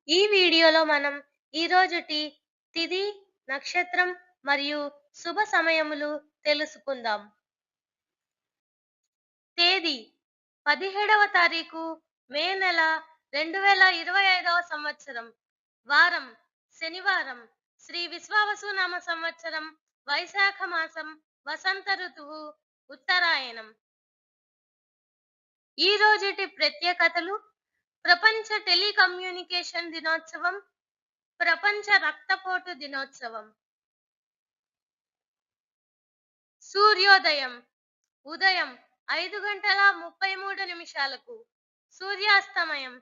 ఈ వీడియోలో మనం ఈరోజుటి తిథి, నక్షత్రం మరియు శుభ సమయములు తెలుసుకుందాం. తేదీ 17వ తారీఖు మే నెల 2025వ సంవత్సరం. వారం శనివారం. శ్రీ విశ్వావసునామ సంవత్సరం. వైశాఖ మాసం. వసంత ఋతువు. ఉత్తరాయణం. ఈ రోజుటి ప్రత్యేకతలు: ప్రపంచ టెలికమ్యూనికేషన్ దినోత్సవం, ప్రపంచ రక్తపోటు దినోత్సవం. సూర్యోదయం ఉదయం 5:33 సూర్యాస్తమయం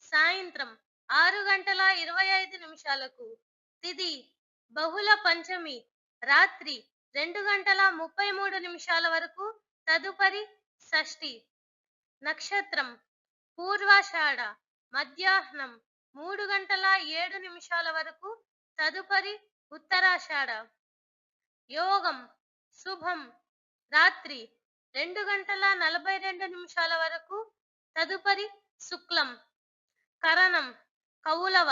సాయంత్రం 6:25. తిథి బహుళ పంచమి రాత్రి 2:33 వరకు, తదుపరి షష్ఠి. నక్షత్రం పూర్వాషాఢ మధ్యాహ్నం 3:07 వరకు, తదుపరి ఉత్తరాషాఢ. యోగం శుభం రాత్రి 2:42 వరకు, తదుపరి శుక్లం. కరణం కౌలవ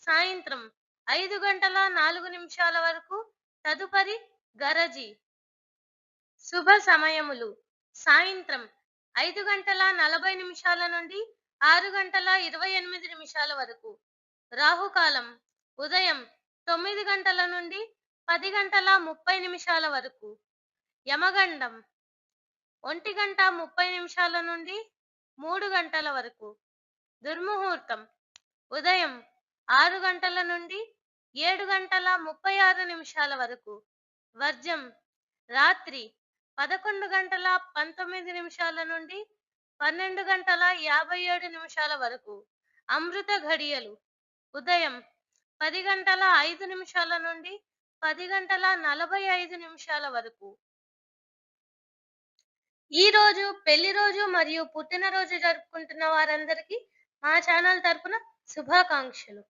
సాయంత్రం 5:04 వరకు, తదుపరి గరజి. శుభ సమయములు: సాయంత్రం 5:40 నుండి 6:28 వరకు. రాహుకాలం ఉదయం 9 గంటల నుండి 10:30 వరకు. యమగండం 1:30 నుండి 3 గంటల వరకు. దుర్ముహూర్తం ఉదయం 6 గంటల నుండి 7:36 వరకు. వర్జం రాత్రి 11:19 నుండి 12:57 వరకు. అమృత ఘడియలు ఉదయం 10:05 నుండి 10:45 వరకు. ఈ రోజు పెళ్లి రోజు మరియు పుట్టినరోజు జరుపుకుంటున్న వారందరికీ మా ఛానల్ తరపున శుభాకాంక్షలు.